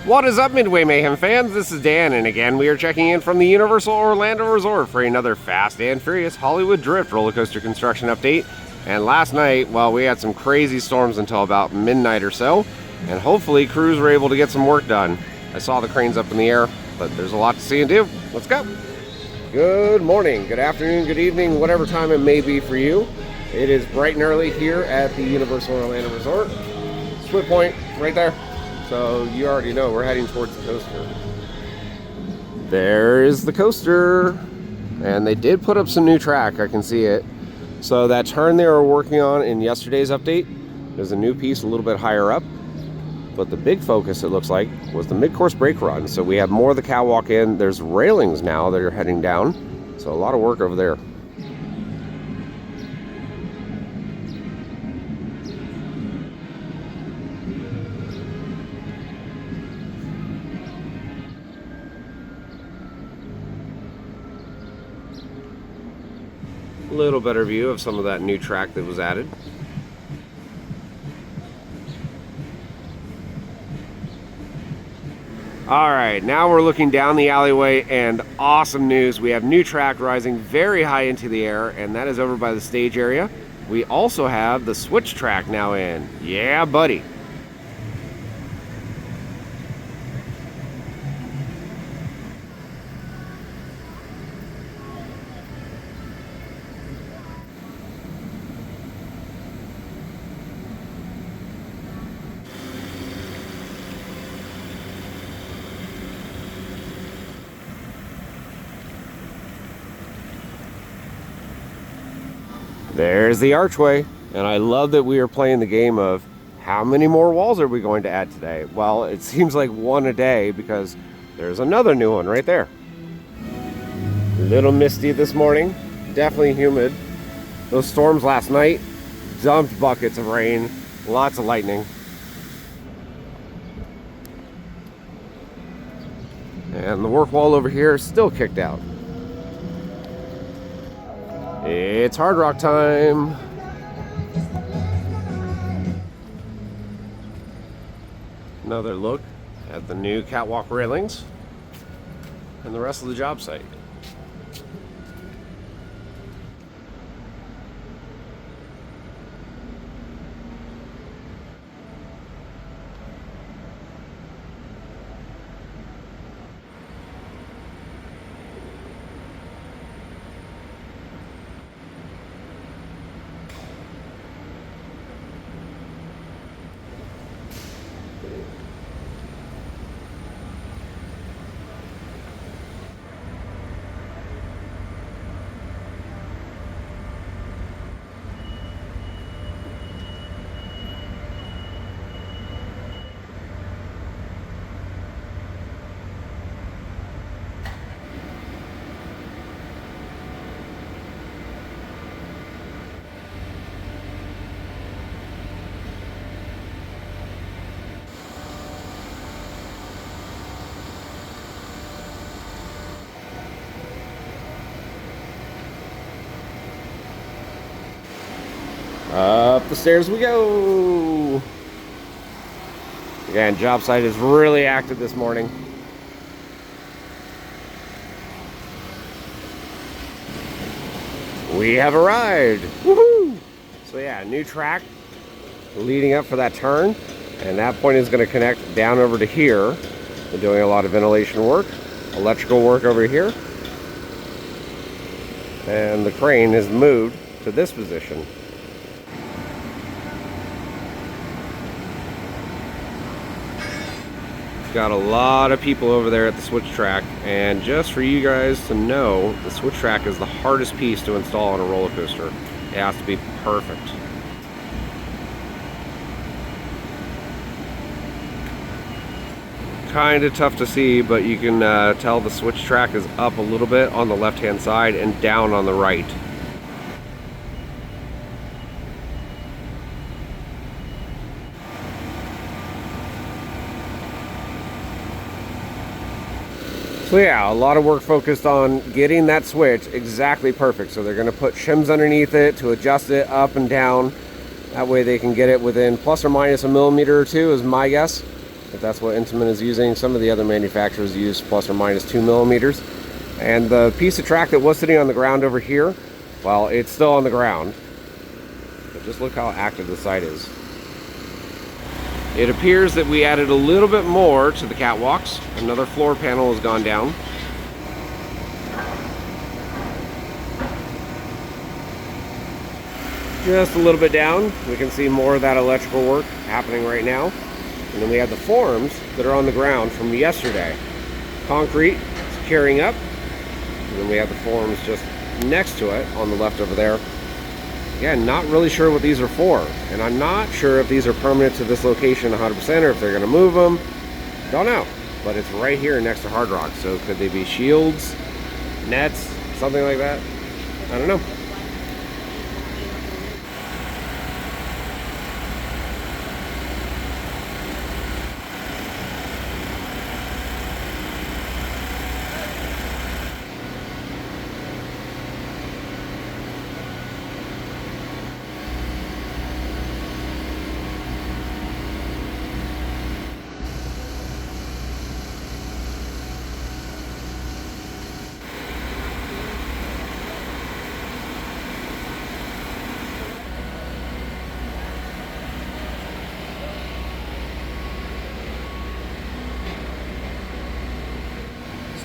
What is up, Midway Mayhem fans? This is Dan, and again we are checking in from the Universal Orlando Resort for another Fast and Furious Hollywood Drift roller coaster construction update. And last night, well, we had some crazy storms until about midnight or so, and hopefully crews were able to get some work done. I saw the cranes up in the air, but there's a lot to see and do. Let's go! Good morning, good afternoon, good evening, whatever time it may be for you. It is bright and early here at the Universal Orlando Resort. Split point, right there. So you already know we're heading towards the coaster. There is the coaster. And they did put up some new track, I can see it. So that turn they were working on in yesterday's update, there's a new piece a little bit higher up. But the big focus, it looks like, was the mid-course brake run. So we have more of the catwalk in. There's railings now that are heading down. So a lot of work over there. A little better view of some of that new track that was added. Alright, now we're looking down the alleyway, and awesome news. We have new track rising very high into the air, and that is over by the stage area. We also have the switch track now in. Yeah, buddy. There's the archway, and I love that we are playing the game of how many more walls are we going to add today? Well, it seems like one a day because there's another new one right there. A little misty this morning, definitely humid. Those storms last night dumped buckets of rain, lots of lightning. And the work wall over here is still kicked out. It's Hard Rock time. Another look at the new catwalk railings and the rest of the job site. Up the stairs we go. Again, job site is really active this morning. We have arrived. Woohoo! So yeah, new track leading up for that turn, and that point is going to connect down over to here. We're doing a lot of ventilation work, electrical work over here, and the crane is moved to this position. Got a lot of people over there at the switch track, and just for you guys to know, the switch track is the hardest piece to install on a roller coaster. It has to be perfect. Kind of tough to see, but you can tell the switch track is up a little bit on the left hand side and down on the right. So yeah, a lot of work focused on getting that switch exactly perfect. So they're going to put shims underneath it to adjust it up and down. That way they can get it within plus or minus a millimeter or two is my guess. if that's what Intamin is using. Some of the other manufacturers use plus or minus 2 millimeters. And the piece of track that was sitting on the ground over here, well, it's still on the ground. But just look how active the site is. It appears that we added a little bit more to the catwalks. Another floor panel has gone down. Just a little bit down, we can see more of that electrical work happening right now. And then we have the forms that are on the ground from yesterday. Concrete is carrying up. And then we have the forms just next to it on the left over there. Again, not really sure what these are for. And I'm not sure if these are permanent to this location 100% or if they're going to move them. Don't know. But it's right here next to Hard Rock. So could they be shields, nets, something like that? I don't know.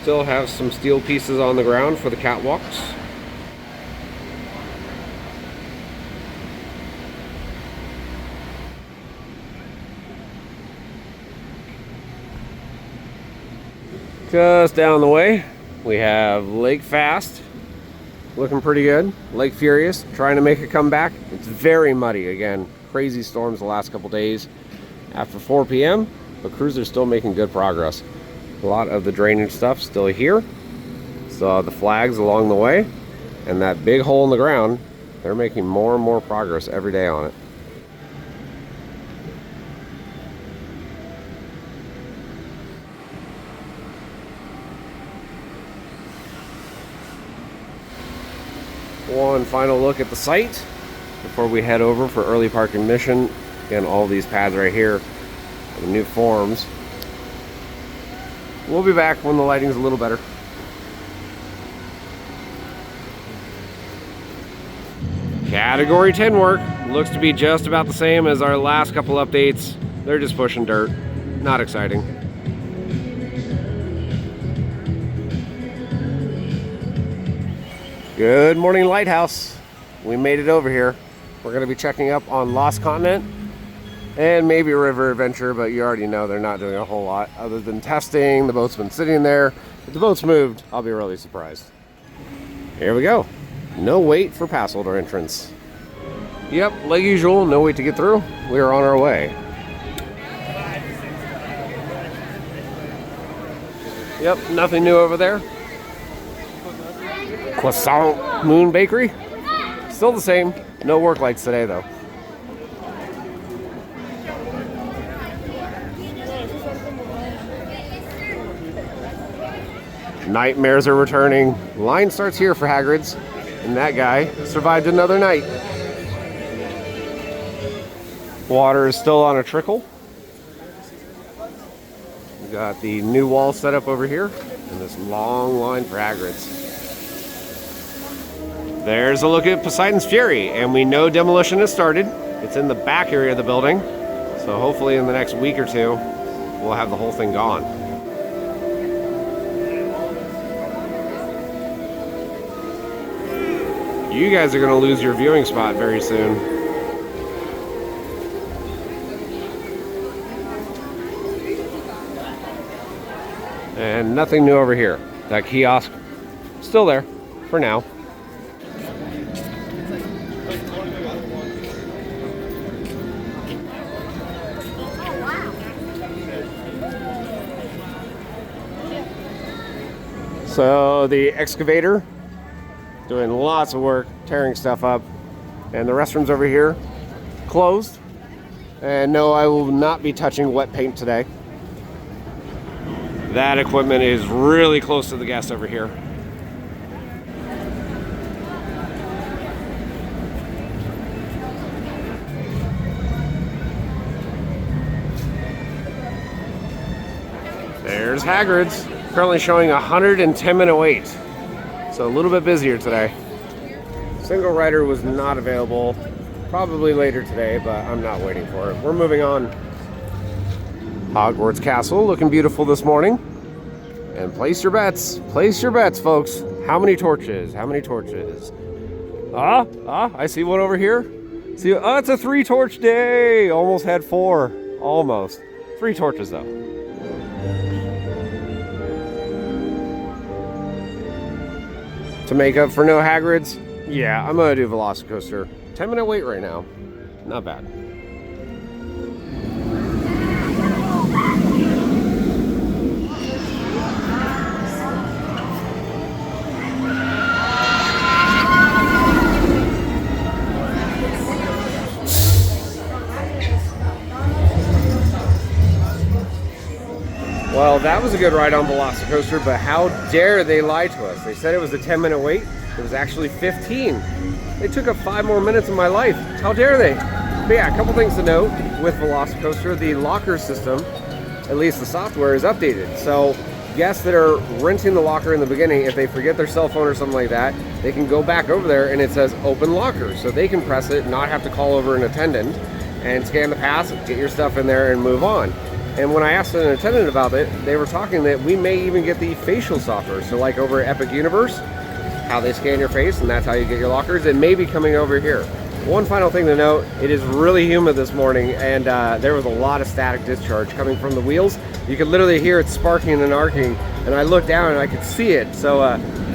Still have some steel pieces on the ground for the catwalks. Just down the way, we have Lake Fast, looking pretty good. Lake Furious, trying to make a comeback. It's very muddy again. Crazy storms the last couple days after 4 p.m., but crews are still making good progress. A lot of the drainage stuff still here. So the flags along the way, and that big hole in the ground, they're making more and more progress every day on it. One final look at the site before we head over for early park admission. Again, all these pads right here, the new forms. We'll be back when the lighting's a little better. Category 10 work looks to be just about the same as our last couple updates. They're just pushing dirt. Not exciting. Good morning, Lighthouse. We made it over here. We're going to be checking up on Lost Continent and maybe River Adventure, but you already know they're not doing a whole lot other than testing. The boat's been sitting there. If the boat's moved, I'll be really surprised. Here we go. No wait for pass holder entrance. Yep, like usual, no wait to get through. We are on our way. Yep, nothing new over there. Croissant Moon Bakery. Still the same. No work lights today, though. Nightmares are returning. Line starts here for Hagrid's, and that guy survived another night. Water is still on a trickle. We got the new wall set up over here, and this long line for Hagrid's. There's a look at Poseidon's Fury, and we know demolition has started. It's in the back area of the building, so hopefully in the next week or two, we'll have the whole thing gone. You guys are going to lose your viewing spot very soon. And nothing new over here. That kiosk, still there for now. So the excavator doing lots of work, tearing stuff up, and the restrooms over here closed. And no, I will not be touching wet paint today. That equipment is really close to the guests over here. There's Hagrid's, currently showing a 110-minute wait. So a little bit busier today. Single rider was not available. Probably later today, but I'm not waiting for it. We're moving on. Hogwarts Castle looking beautiful this morning. And place your bets. Place your bets, folks. How many torches? How many torches? I see one over here. See, it's a 3-torch day. Almost had 4. Almost. 3 torches, though. To make up for no Hagrid's, yeah, I'm gonna do VelociCoaster. 10-minute wait right now. Not bad. Well, that was a good ride on VelociCoaster, but how dare they lie to us? They said it was a 10-minute wait. It was actually 15. They took up 5 more minutes of my life. How dare they? But yeah, a couple things to note with VelociCoaster. The locker system, at least the software, is updated. So guests that are renting the locker in the beginning, if they forget their cell phone or something like that, they can go back over there and it says open locker. So they can press it, not have to call over an attendant, and scan the pass, get your stuff in there and move on. And when I asked an attendant about it, they were talking that we may even get the facial software. So like over at Epic Universe, how they scan your face, and that's how you get your lockers. It may be coming over here. One final thing to note, it is really humid this morning, and there was a lot of static discharge coming from the wheels. You could literally hear it sparking and arcing, and I looked down and I could see it. So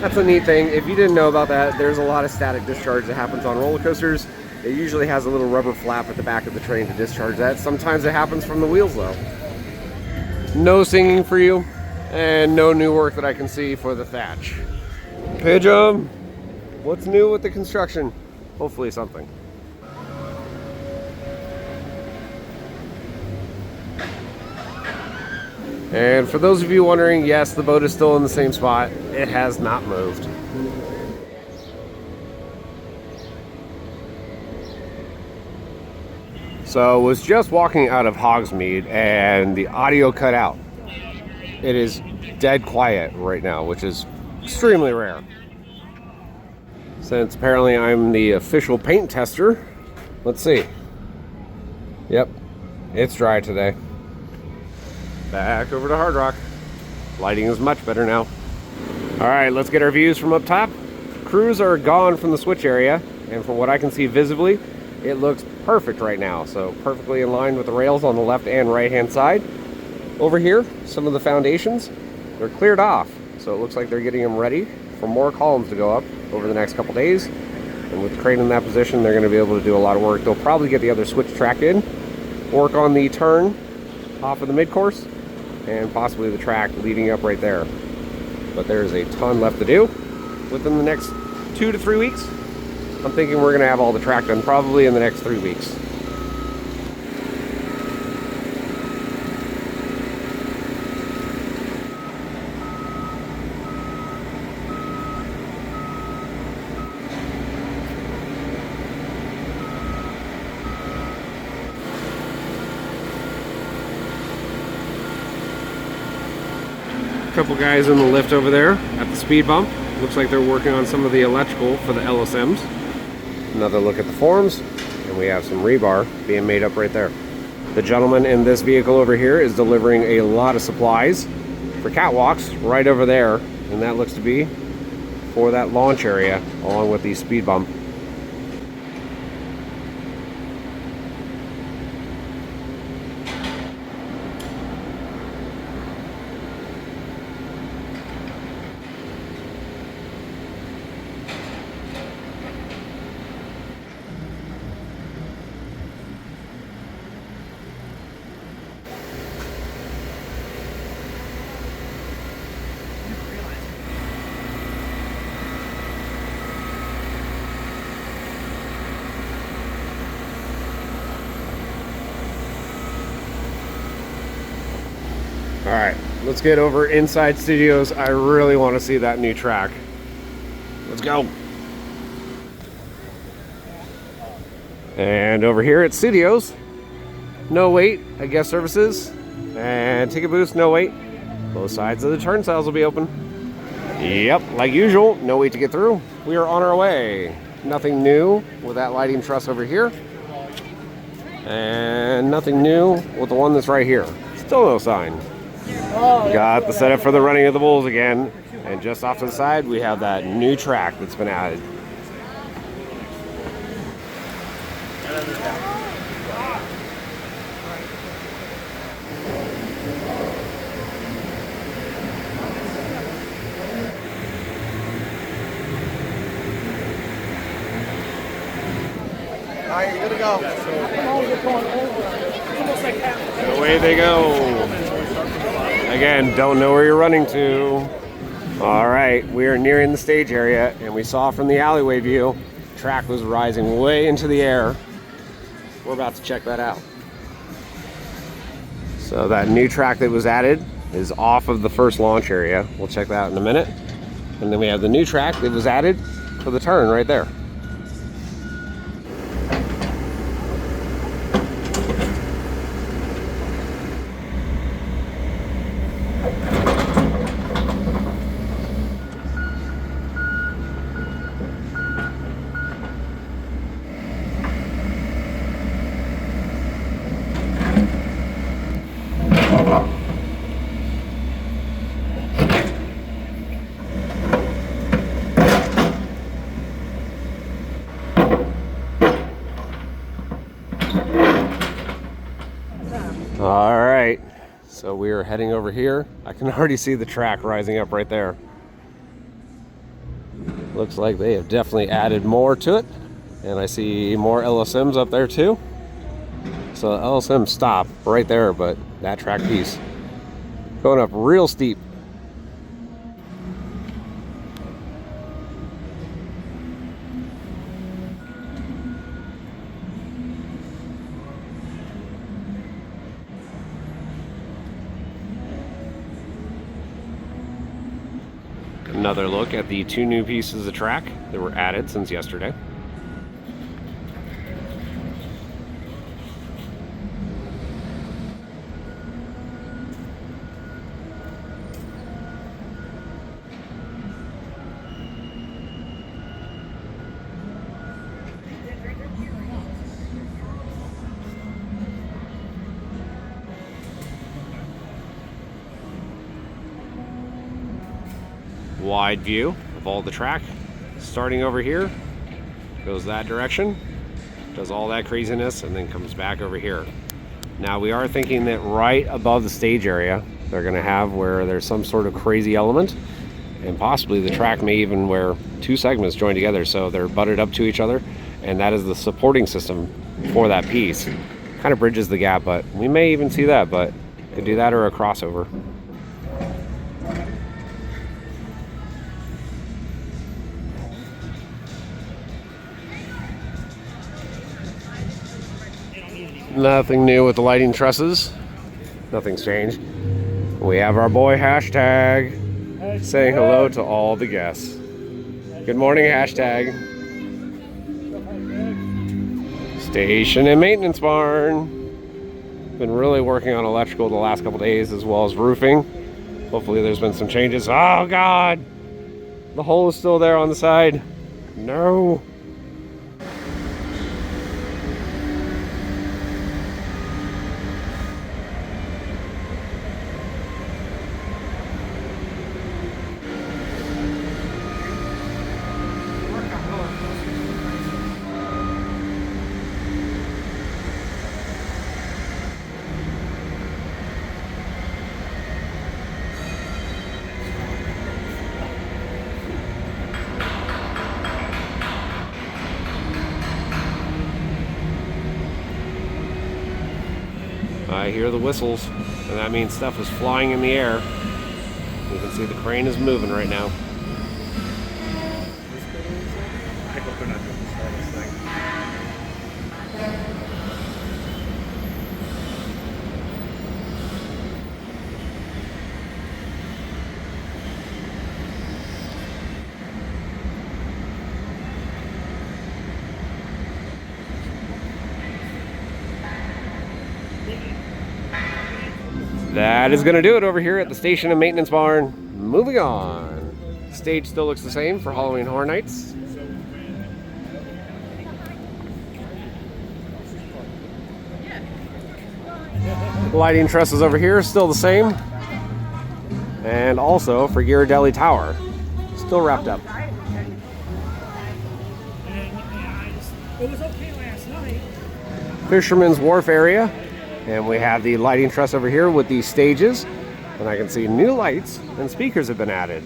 that's a neat thing. If you didn't know about that, there's a lot of static discharge that happens on roller coasters. It usually has a little rubber flap at the back of the train to discharge that. Sometimes it happens from the wheels though. No singing for you, and no new work that I can see for the thatch. Pigeon, what's new with the construction? Hopefully something. And for those of you wondering, yes, the boat is still in the same spot. It has not moved. So I was just walking out of Hogsmeade and the audio cut out. It is dead quiet right now, which is extremely rare. Since apparently I'm the official paint tester, let's see. Yep, it's dry today. Back over to Hard Rock. Lighting is much better now. All right, let's get our views from up top. Crews are gone from the switch area, and from what I can see visibly, it looks perfect right now. So perfectly in line with the rails on the left and right hand side. Over here, some of the foundations, they're cleared off. So it looks like they're getting them ready for more columns to go up over the next couple days. And with the crane in that position, they're going to be able to do a lot of work. They'll probably get the other switch track in, work on the turn off of the mid-course, and possibly the track leading up right there. But there's a ton left to do within the next 2 to 3 weeks. I'm thinking we're going to have all the track done probably in the next 3 weeks. Couple guys in the lift over there at the speed bump. Looks like they're working on some of the electrical for the LSMs. Another look at the forms, and we have some rebar being made up right there. The gentleman in this vehicle over here is delivering a lot of supplies for catwalks right over there, and that looks to be for that launch area along with the speed bump. All right, let's get over inside studios. I really want to see that new track. Let's go. And over here at studios, no wait at guest services, and ticket booths, no wait. Both sides of the turnstiles will be open. Yep, like usual, no wait to get through. We are on our way. Nothing new with that lighting truss over here. And nothing new with the one that's right here. Still no sign. Got the setup for the running of the bulls again. And just off to the side, we have that new track that's been added. All right, you're good to go. And away they go. Again, don't know where you're running to. All right, we are nearing the stage area, and we saw from the alleyway view, the track was rising way into the air. We're about to check that out. So that new track that was added is off of the first launch area. We'll check that out in a minute. And then we have the new track that was added for the turn right there. All right, so we are heading over here. I can already see the track rising up right there. Looks like they have definitely added more to it. And I see more LSMs up there too. So LSM stop right there, but that track piece going up real steep. Another look at the two new pieces of track that were added since yesterday. Wide view of all the track. Starting over here, goes that direction, does all that craziness, and then comes back over here. Now we are thinking that right above the stage area, they're gonna have where there's some sort of crazy element, and possibly the track may even where two segments join together so they're butted up to each other, and that is the supporting system for that piece. Kind of bridges the gap, but we may even see that, but could do that or a crossover. Nothing new with the lighting trusses. Nothing's changed. We have our boy Hashtag saying hello to all the guests. Good morning, Hashtag. Station and maintenance barn. Been really working on electrical the last couple days as well as roofing. Hopefully there's been some changes. Oh God! The hole is still there on the side. No. I hear the whistles, and that means stuff is flying in the air. You can see the crane is moving right now. I hope they're not doing this harness thing. that is going to do it over here at the station and maintenance barn. Moving on. Stage still looks the same for Halloween Horror Nights. Lighting trusses over here, still the same. And also for Ghirardelli Tower, still wrapped up. It was okay last night. Fisherman's Wharf area, and we have the lighting truss over here with these stages, and I can see new lights and speakers have been added.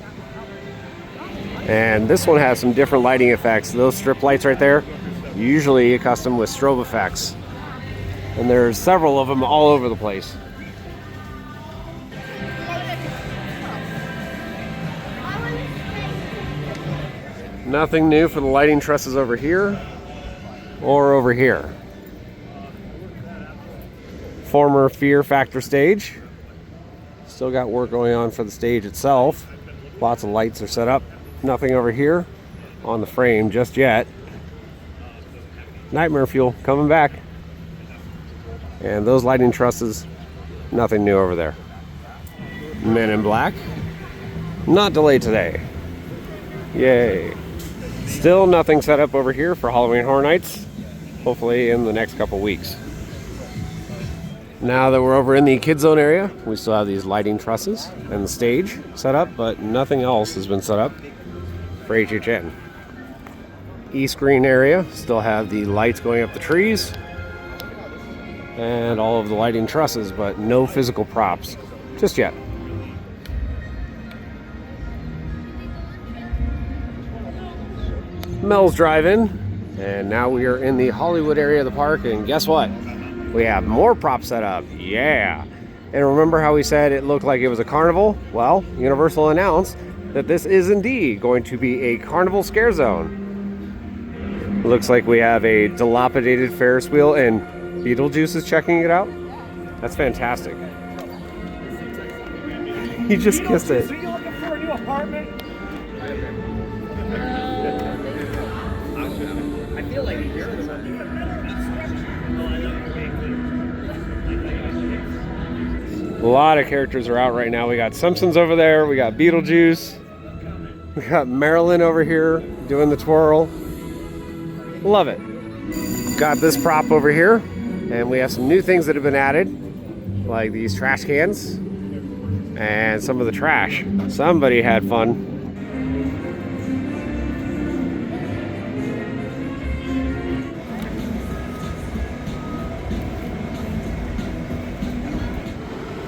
And this one has some different lighting effects. Those strip lights right there, usually custom with strobe effects, and there's several of them all over the place. Nothing new for the lighting trusses over here or over here. Former Fear Factor stage. Still got work going on for the stage itself. Lots of lights are set up. Nothing over here on the frame just yet. Nightmare Fuel coming back. And those lighting trusses, nothing new over there. Men in Black, not delayed today. Yay. Still nothing set up over here for Halloween Horror Nights. Hopefully in the next couple weeks. Now that we're over in the Kid Zone area, we still have these lighting trusses and the stage set up, but nothing else has been set up for HHN. East Green area, still have the lights going up the trees and all of the lighting trusses, but no physical props just yet. Mel's Drive-In, and now we are in the Hollywood area of the park, and guess what? We have more props set up. Yeah. And remember how we said it looked like it was a carnival? Well, Universal announced that this is indeed going to be a carnival scare zone. Looks like we have a dilapidated Ferris wheel, and Beetlejuice is checking it out. That's fantastic. He just kissed it. Are you looking for a new apartment? I feel like you're the one. A lot of characters are out right now. We got Simpsons over there. We got Beetlejuice. We got Marilyn over here doing the twirl. Love it. Got this prop over here. And we have some new things that have been added. Like these trash cans. And some of the trash. Somebody had fun.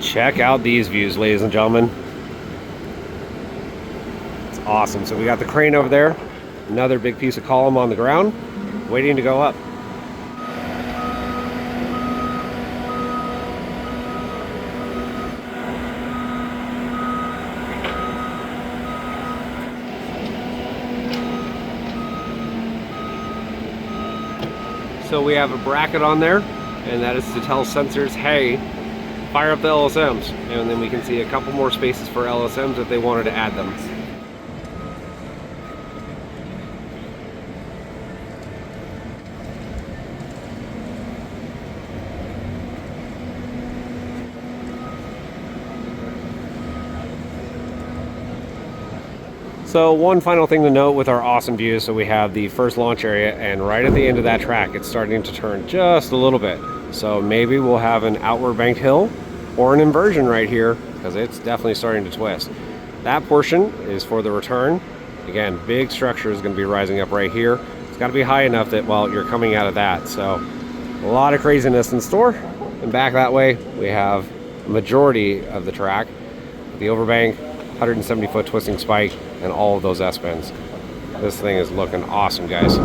Check out these views, ladies and gentlemen. It's awesome. So we got the crane over there, another big piece of column on the ground, waiting to go up. So we have a bracket on there, and that is to tell sensors, hey, fire up the LSMs, and then we can see a couple more spaces for LSMs if they wanted to add them. So one final thing to note with our awesome views, so we have the first launch area, and right at the end of that track, it's starting to turn just a little bit. So maybe we'll have an outward banked hill or an inversion right here, because it's definitely starting to twist. That portion is for the return. Again, big structure is going to be rising up right here. It's got to be high enough that, well, you're coming out of that. So a lot of craziness in store. And back that way, we have a majority of the track, the overbank, 170-foot twisting spike, and all of those S-bends. This thing is looking awesome, guys.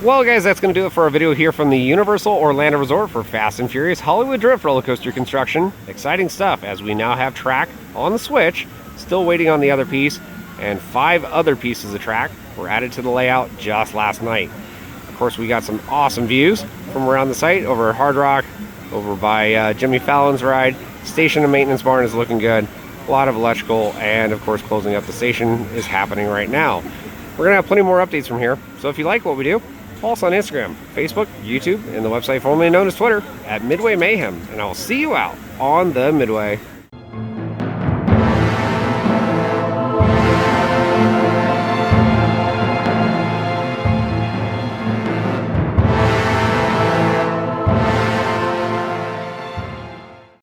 Well, guys, that's going to do it for our video here from the Universal Orlando Resort for Fast and Furious Hollywood Drift roller coaster construction. Exciting stuff, as we now have track on the Switch, still waiting on the other piece, and 5 other pieces of track were added to the layout just last night. Of course, we got some awesome views from around the site, over at Hard Rock, over by Jimmy Fallon's ride. Station and maintenance barn is looking good. A lot of electrical, and of course, closing up the station is happening right now. We're going to have plenty more updates from here, so if you like what we do, follow us on Instagram, Facebook, YouTube, and the website formerly known as Twitter at Midway Mayhem, and I will see you out on the Midway.